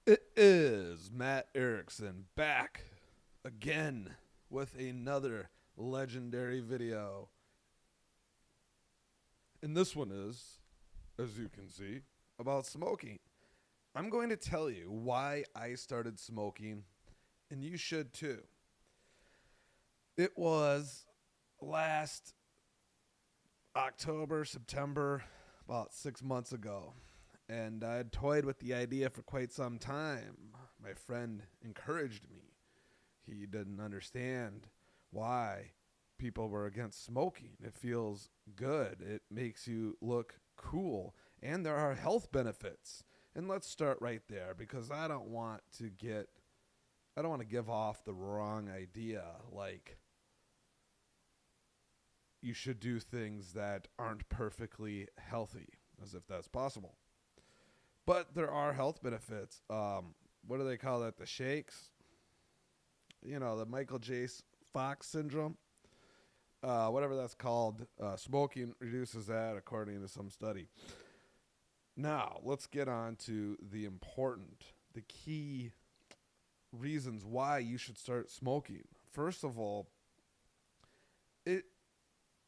It is Matt Erickson back again with another legendary video. And this one is, as you can see, about smoking. I'm going to tell you why I started smoking, and you should too. It was last October, September, about 6 months ago. And I had toyed with the idea for quite some time. My friend encouraged me. He didn't understand why people were against smoking. It feels good. It makes you look cool. And there are health benefits. And let's start right there because I don't want to give off the wrong idea like you should do things that aren't perfectly healthy as if that's possible. But there are health benefits. What do they call that? The shakes? The Michael J. Fox syndrome, whatever that's called. Smoking reduces that, according to some study. Now, let's get on to the key reasons why you should start smoking. First of all, it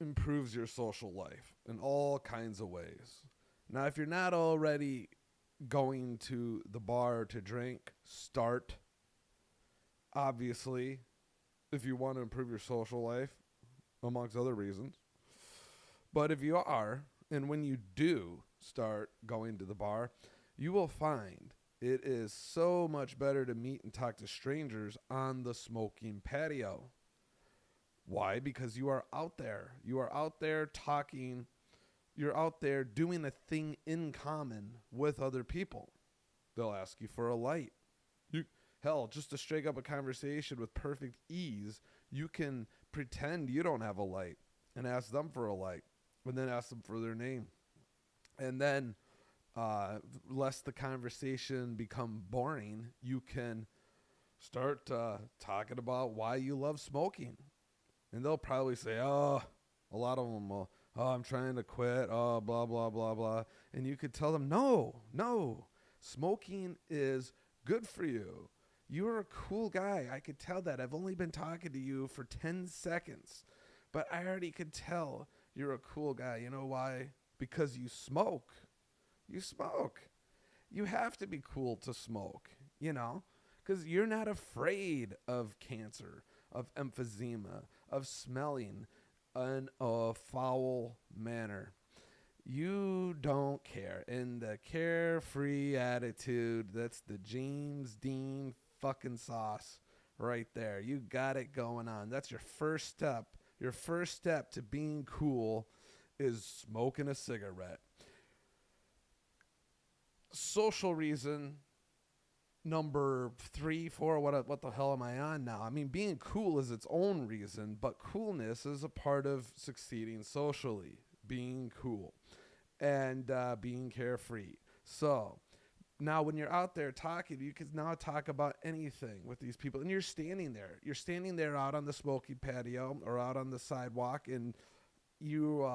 improves your social life in all kinds of ways. Now, if you're not already going to the bar to drink, start. Obviously, if you want to improve your social life, amongst other reasons. But if you are, and when you do start going to the bar, you will find it is so much better to meet and talk to strangers on the smoking patio. Why? Because you are out there. You are out there talking. You're out there doing a thing in common with other people. They'll ask you for a light. Hell, just to strike up a conversation with perfect ease, you can pretend you don't have a light and ask them for a light, and then ask them for their name. And then, lest the conversation become boring, you can start talking about why you love smoking. And they'll probably say, oh, a lot of them will, oh, I'm trying to quit, oh, blah, blah, blah, blah. And you could tell them, no, smoking is good for you. You're a cool guy. I could tell that. I've only been talking to you for 10 seconds, but I already could tell you're a cool guy. You know why? Because you smoke. You smoke. You have to be cool to smoke, because you're not afraid of cancer, of emphysema, of smelling in a foul manner. You don't care. And the carefree attitude, that's the James Dean fucking sauce right there. You got it going on. That's your first step. Your first step to being cool is smoking a cigarette. Social reason number 3, 4, what the hell am I on now? I mean, being cool is its own reason, but coolness is a part of succeeding socially. Being cool and being carefree. So now when you're out there talking, you can now talk about anything with these people. And you're standing there. You're standing there out on the smoky patio or out on the sidewalk, and you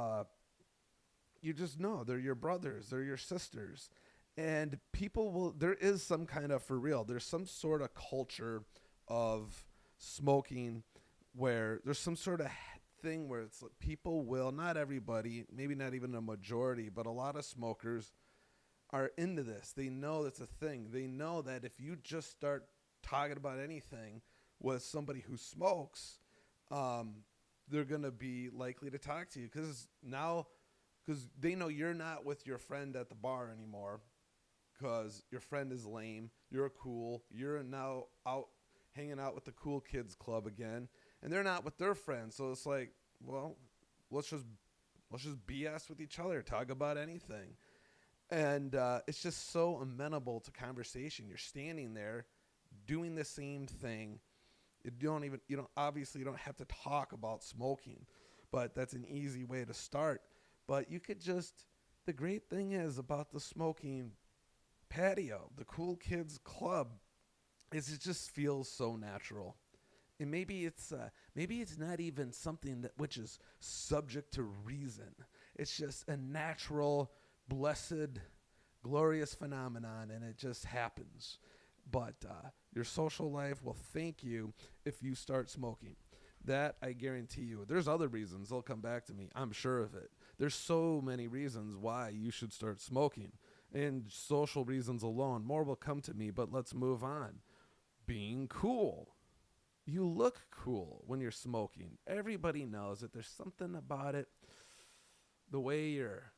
just know they're your brothers, they're your sisters. And people will, there is some kind of, for real, there's some sort of culture of smoking where there's some sort of thing where it's like people will, not everybody, maybe not even a majority, but a lot of smokers are into this. They know it's a thing. They know that if you just start talking about anything with somebody who smokes, they're going to be likely to talk to you because they know you're not with your friend at the bar anymore because your friend is lame. You're cool. You're now out hanging out with the cool kids club again, and they're not with their friends. So it's like, well, let's just BS with each other, talk about anything, and it's just so amenable to conversation. You're standing there doing the same thing. You don't have to talk about smoking, but that's an easy way to start. But you could just, the great thing is about the smoking patio, the cool kids club, is it just feels so natural. And maybe it's not even something that which is subject to reason. It's just a natural, blessed, glorious phenomenon, and it just happens. but your social life will thank you if you start smoking. That I guarantee you. There's other reasons. They'll come back to me. I'm sure of it. There's so many reasons why you should start smoking. And social reasons alone. More will come to me, but let's move on. Being cool. You look cool when you're smoking. Everybody knows that there's something about it. The way you're,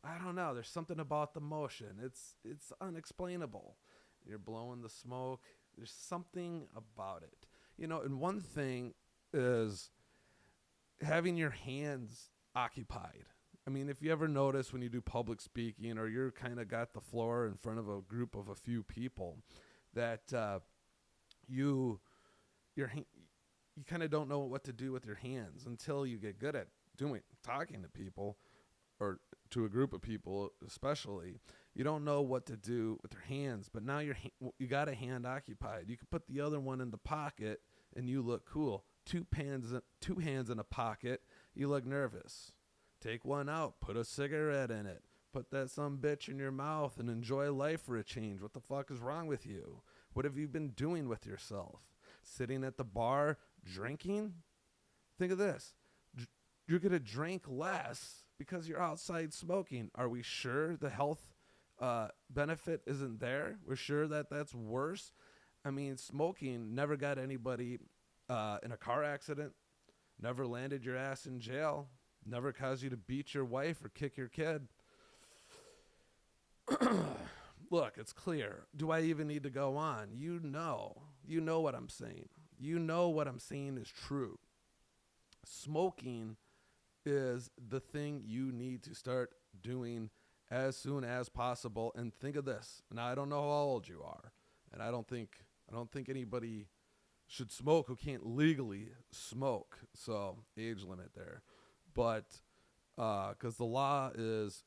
I don't know, there's something about the motion. It's unexplainable. You're blowing the smoke. There's something about it. And one thing is having your hands occupied. I mean, if you ever notice when you do public speaking or you're kind of got the floor in front of a group of a few people that you kind of don't know what to do with your hands until you get good at talking to people or to a group of people especially. You don't know what to do with your hands, but now you got a hand occupied. You can put the other one in the pocket and you look cool. Two hands in a pocket, you look nervous. Take one out, put a cigarette in it, put that some bitch in your mouth and enjoy life for a change. What the fuck is wrong with you? What have you been doing with yourself? Sitting at the bar, drinking? Think of this. You're going to drink less because you're outside smoking. Are we sure the health benefit isn't there? We're sure that that's worse? I mean, smoking never got anybody in a car accident, never landed your ass in jail, never caused you to beat your wife or kick your kid. Look, it's clear. Do I even need to go on? You know what I'm saying. You know what I'm saying is true. Smoking is the thing you need to start doing as soon as possible. And think of this. Now, I don't know how old you are, and I don't think anybody should smoke who can't legally smoke. So, age limit there. But because the law is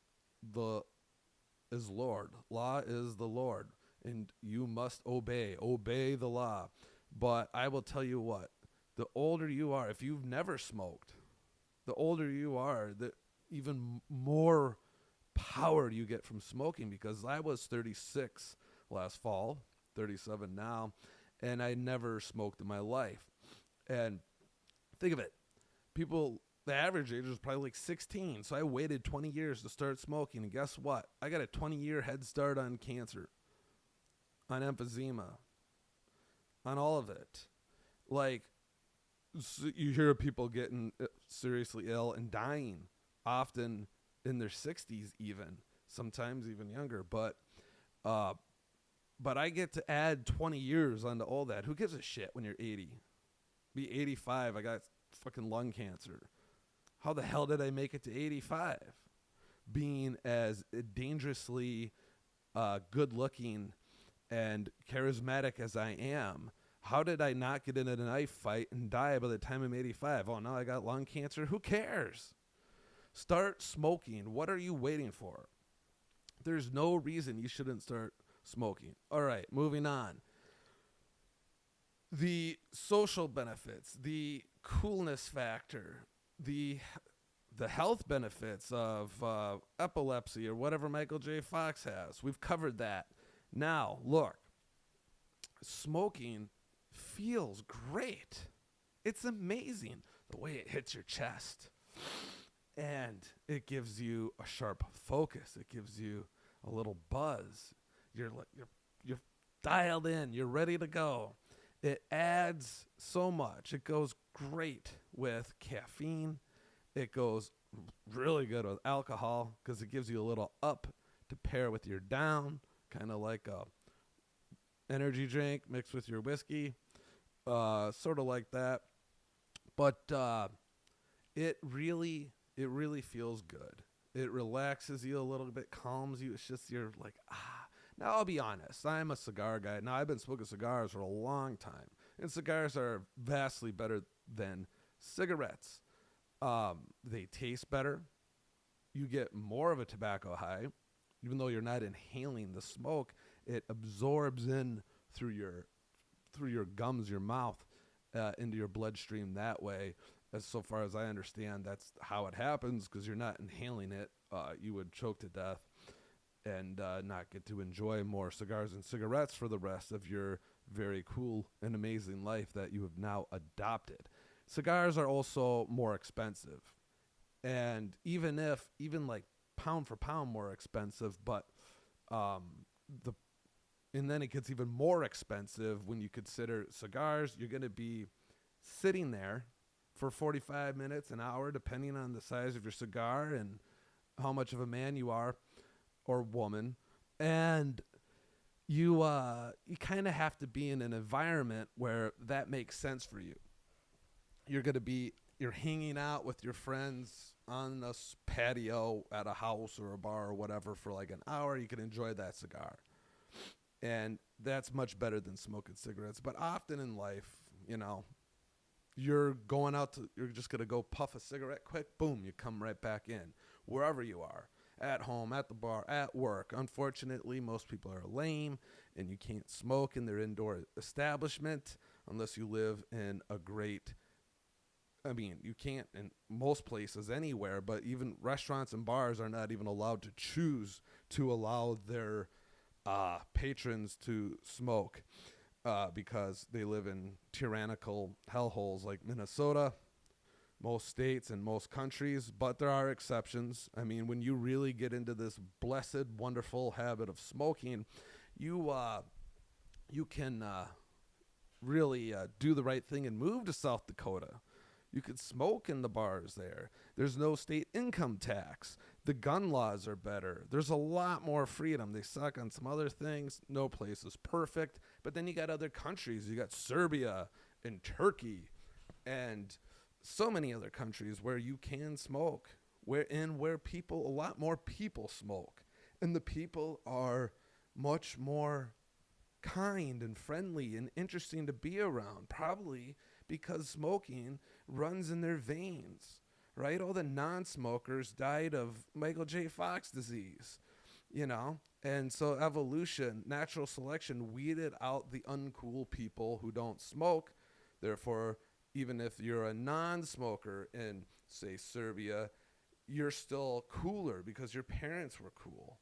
Lord. Law is the Lord, and you must obey the law. But I will tell you what, the older you are, if you've never smoked, the older you are, the even more power you get from smoking, because I was 36 last fall, 37 now, and I never smoked in my life. And think of it, the average age was probably like 16. So I waited 20 years to start smoking. And guess what? I got a 20-year head start on cancer, on emphysema, on all of it. Like, so you hear people getting seriously ill and dying, often in their 60s even, sometimes even younger. But I get to add 20 years onto all that. Who gives a shit when you're 80? Be 85, I got fucking lung cancer. How the hell did I make it to 85? Being as dangerously good-looking and charismatic as I am, how did I not get in a knife fight and die by the time I'm 85? Oh, now I got lung cancer? Who cares? Start smoking. What are you waiting for? There's no reason you shouldn't start smoking. All right, moving on. The social benefits, the coolness factor, the health benefits of epilepsy or whatever Michael J. Fox has. We've covered that. Now, look, smoking feels great. It's amazing the way it hits your chest. And it gives you a sharp focus. It gives you a little buzz. You're dialed in. You're ready to go. It adds so much. It goes great with caffeine. It goes really good with alcohol because it gives you a little up to pair with your down, kind of like a energy drink mixed with your whiskey, sort of like that. But it really feels good. It relaxes you a little bit, calms you. It's just you're like, ah. Now, I'll be honest. I'm a cigar guy. Now, I've been smoking cigars for a long time. And cigars are vastly better than cigarettes. They taste better. You get more of a tobacco high. Even though you're not inhaling the smoke, it absorbs in through your gums, your mouth, into your bloodstream that way. As so far as I understand, that's how it happens, because you're not inhaling it. You would choke to death. and not get to enjoy more cigars and cigarettes for the rest of your very cool and amazing life that you have now adopted. Cigars are also more expensive. And even like pound for pound more expensive, but the and then it gets even more expensive when you consider cigars. You're going to be sitting there for 45 minutes, an hour, depending on the size of your cigar and how much of a man you are or woman. And you kind of have to be in an environment where that makes sense for you. You're hanging out with your friends on a patio at a house or a bar or whatever for like an hour. You can enjoy that cigar. And that's much better than smoking cigarettes. But often in life, you're just going to go puff a cigarette quick, boom, you come right back in, wherever you are, at home, at the bar, at work. Unfortunately, most people are lame, and you can't smoke in their indoor establishment unless you live in you can't in most places anywhere, but even restaurants and bars are not even allowed to choose to allow their patrons to smoke because they live in tyrannical hellholes like Minnesota, most states, and most countries. But there are exceptions. I mean, when you really get into this blessed, wonderful habit of smoking, you can really do the right thing and move to South Dakota. You could smoke in the bars there. There's no state income tax. The gun laws are better. There's a lot more freedom. They suck on some other things. No place is perfect. But then you got other countries. You got Serbia and Turkey and so many other countries where you can smoke, where a lot more people smoke. And the people are much more kind and friendly and interesting to be around, probably because smoking runs in their veins, right? All the non-smokers died of Michael J. Fox disease, And so evolution, natural selection, weeded out the uncool people who don't smoke. Therefore, even if you're a non-smoker in, say, Serbia, you're still cooler because your parents were cool.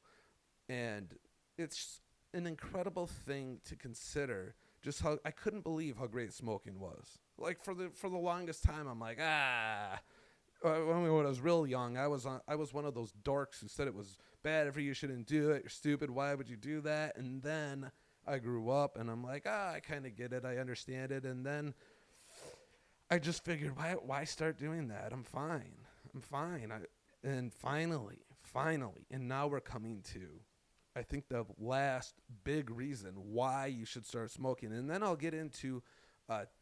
And it's an incredible thing to consider just how I couldn't believe how great smoking was. Like for the longest time, I'm like, when I was real young, I was one of those dorks who said it was bad for you, shouldn't do it, you're stupid, why would you do that? And then I grew up and I'm like, I kind of get it, I understand it. And then I just figured, why start doing that? I'm fine. And finally, and now we're coming to, I think, the last big reason why you should start smoking. And then I'll get into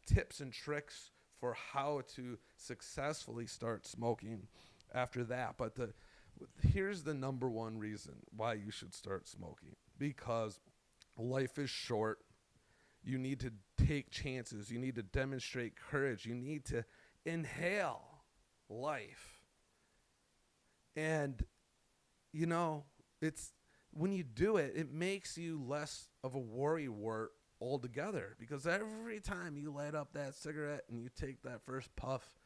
tips and tricks for how to successfully start smoking after that. But here's the number one reason why you should start smoking. Because life is short. You need to take chances. You need to demonstrate courage. You need to inhale life. And, it's when you do it, it makes you less of a worrywart altogether. Because every time you light up that cigarette and you take that first puff,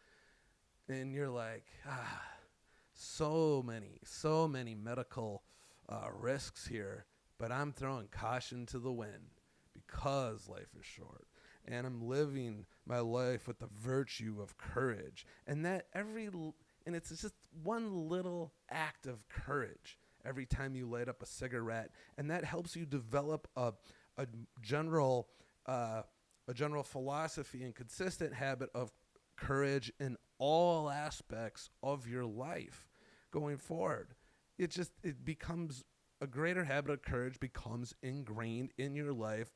and you're like, so many medical risks here, but I'm throwing caution to the wind because life is short. And I'm living my life with the virtue of courage. And it's just one little act of courage every time you light up a cigarette. And that helps you develop a general philosophy and consistent habit of courage in all aspects of your life going forward. It becomes a greater habit of courage, becomes ingrained in your life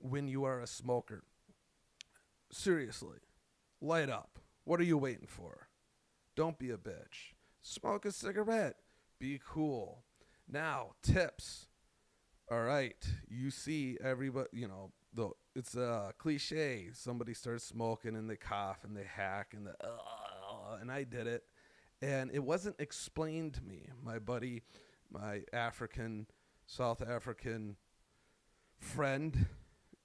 when you are a smoker. Seriously, light up. What are you waiting for? Don't be a bitch. Smoke a cigarette. Be cool. Now, tips. All right, you see everybody, it's a cliche. Somebody starts smoking and they cough and they hack and I did it. And it wasn't explained to me. My buddy, my South African friend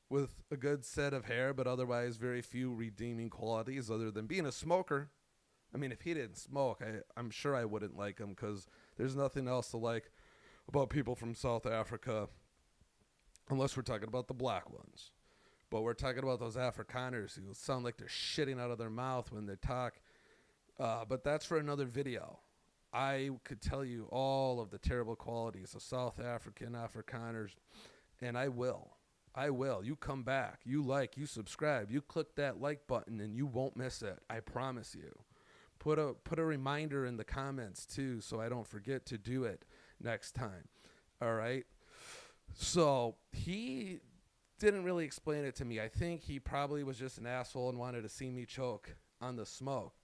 with a good set of hair, but otherwise very few redeeming qualities other than being a smoker. I mean, if he didn't smoke, I'm sure I wouldn't like him because there's nothing else to like about people from South Africa, unless we're talking about the black ones. But we're talking about those Afrikaners who sound like they're shitting out of their mouth when they talk. But that's for another video. I could tell you all of the terrible qualities of South African Afrikaners, and I will. I will. You come back. You like. You subscribe. You click that like button, and you won't miss it. I promise you. Put a reminder in the comments, too, so I don't forget to do it next time. All right? So he didn't really explain it to me. I think he probably was just an asshole and wanted to see me choke on the smoke.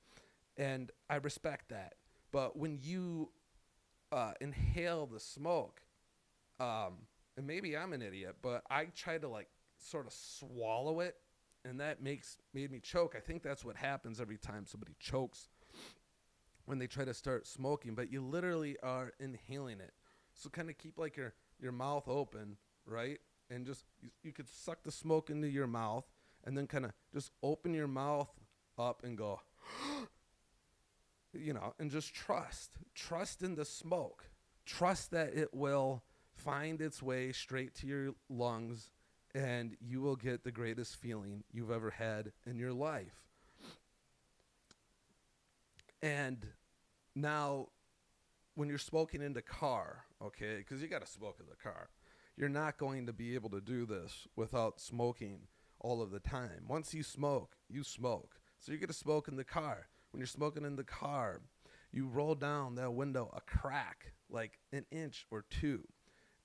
And I respect that. But when you inhale the smoke, and maybe I'm an idiot, but I tried to like sort of swallow it, and that made me choke. I think that's what happens every time somebody chokes when they try to start smoking, but you literally are inhaling it. So kind of keep like your mouth open, right? And just you could suck the smoke into your mouth and then kind of just open your mouth up and go and just trust in the smoke. Trust that it will find its way straight to your lungs, and you will get the greatest feeling you've ever had in your life. And now, when you're smoking in the car, okay, because you got to smoke in the car, you're not going to be able to do this without smoking all of the time. Once you smoke, you smoke. So you're going to smoke in the car. When you're smoking in the car, you roll down that window a crack, like an inch or two,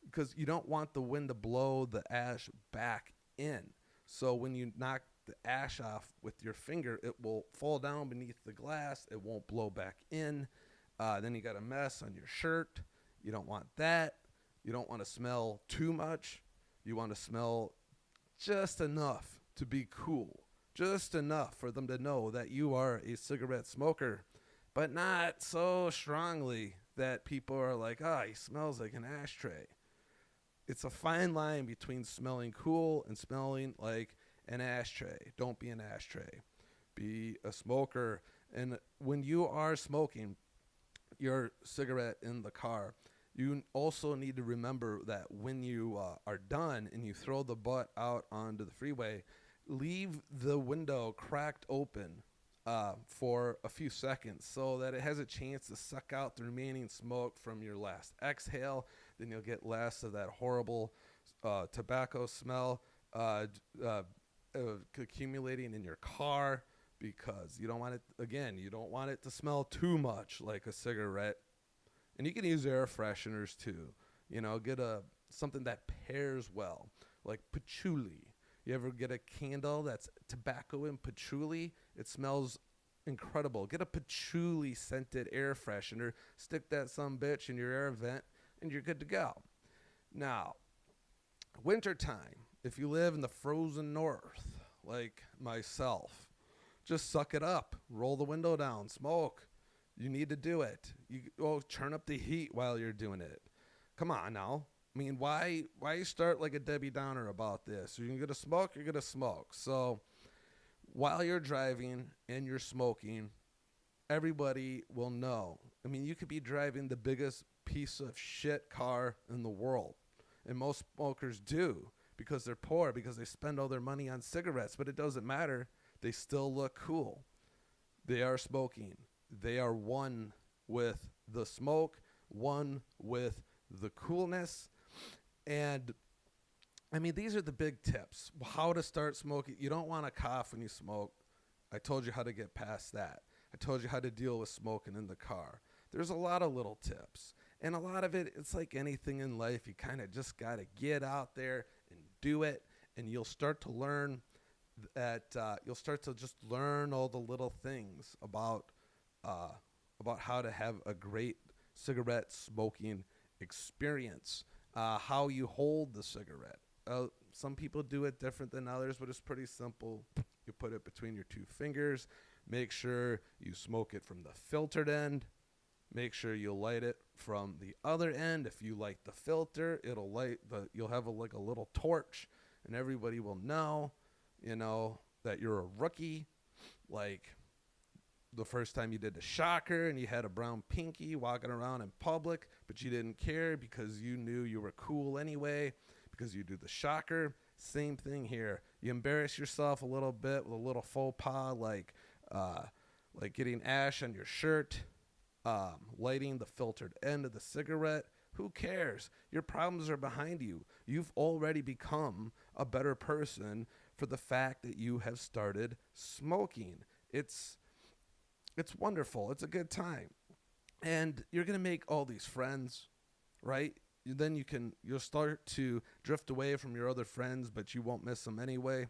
because you don't want the wind to blow the ash back in. So when you knock the ash off with your finger, it will fall down beneath the glass. It won't blow back in. Then you got a mess on your shirt. You don't want that. You don't want to smell too much. You want to smell just enough to be cool. Just enough for them to know that you are a cigarette smoker, but not so strongly that people are like, he smells like an ashtray. It's a fine line between smelling cool and smelling like an ashtray. Don't be an ashtray. Be a smoker. And when you are smoking your cigarette in the car, you also need to remember that when you are done and you throw the butt out onto the freeway, leave the window cracked open for a few seconds so that it has a chance to suck out the remaining smoke from your last exhale. Then you'll get less of that horrible tobacco smell accumulating in your car, because you don't want it to smell too much like a cigarette. And you can use air fresheners too. Get something that pairs well, like patchouli. You ever get a candle that's tobacco and patchouli? It smells incredible. Get a patchouli scented air freshener, stick that sumbitch in your air vent, and you're good to go. Now, wintertime, if you live in the frozen north, like myself, just suck it up. Roll the window down. Smoke. You need to do it. Turn up the heat while you're doing it. Come on now. I mean, why start like a Debbie Downer about this? You're going to smoke, you're going to smoke. So while you're driving and you're smoking, everybody will know. I mean, you could be driving the biggest piece of shit car in the world. And most smokers do, because they're poor, because they spend all their money on cigarettes. But it doesn't matter. They still look cool. They are smoking. They are one with the smoke, one with the coolness. And I mean, these are the big tips. How to start smoking. You don't want to cough when you smoke. I told you how to get past that. I told you how to deal with smoking in the car. There's a lot of little tips. And a lot of it, it's like anything in life. You kind of just got to get out there and do it. And you'll start to learn that, you'll start to just learn all the little things about how to have a great cigarette smoking experience. How you hold the cigarette. Some people do it different than others, but it's pretty simple. You put it between your two fingers. Make sure you smoke it from the filtered end. Make sure you light it from the other end. If you light the filter, you'll have a little torch, and everybody will know, that you're a rookie. Like, the first time you did the shocker and you had a brown pinky walking around in public, but you didn't care because you knew you were cool anyway because you do the shocker. Same thing here. You embarrass yourself a little bit with a little faux pas like getting ash on your shirt, lighting the filtered end of the cigarette. Who cares? Your problems are behind you. You've already become a better person for the fact that you have started smoking. It's wonderful. It's a good time. And you're going to make all these friends, right? Then you'll start to drift away from your other friends, but you won't miss them anyway.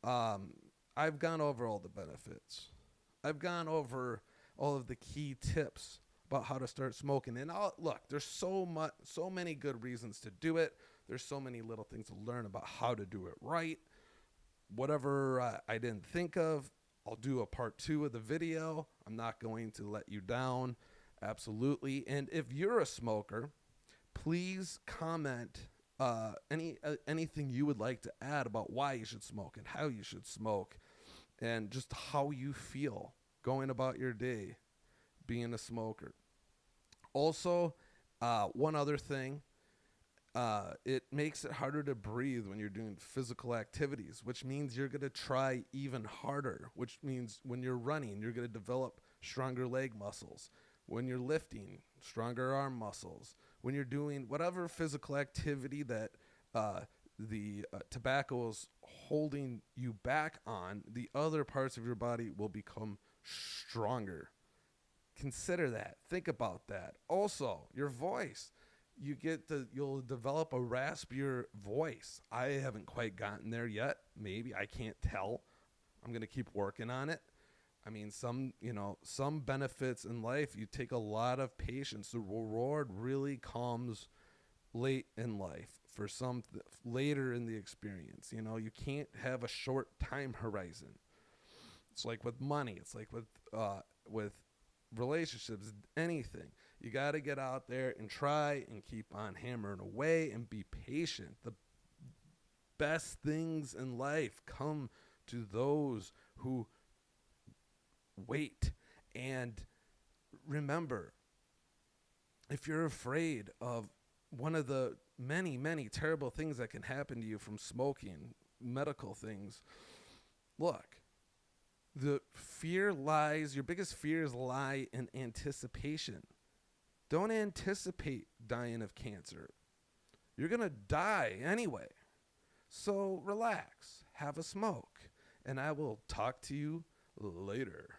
I've gone over all the benefits. I've gone over all of the key tips about how to start smoking. And look, there's so many good reasons to do it. There's so many little things to learn about how to do it right. Whatever I didn't think of, I'll do a part 2 of the video. I'm not going to let you down. Absolutely. And if you're a smoker, please comment anything you would like to add about why you should smoke and how you should smoke and just how you feel going about your day being a smoker. Also, one other thing, it makes it harder to breathe when you're doing physical activities, which means you're going to try even harder, which means when you're running, you're going to develop stronger leg muscles. When you're lifting, stronger arm muscles. When you're doing whatever physical activity that the tobacco is holding you back on, the other parts of your body will become stronger. Consider that. Think about that. Also, your voice. You'll develop a raspier voice. I haven't quite gotten there yet. Maybe. I can't tell. I'm going to keep working on it. I mean, some benefits in life, you take a lot of patience. The reward really comes late in life, for some later in the experience. You can't have a short time horizon. It's like with money. It's like with relationships, anything. You got to get out there and try and keep on hammering away and be patient. The best things in life come to those who wait. And remember, if you're afraid of one of the many, many terrible things that can happen to you from smoking, medical things, look, your biggest fears lie in anticipation. Don't anticipate dying of cancer. You're going to die anyway. So relax, have a smoke, and I will talk to you later.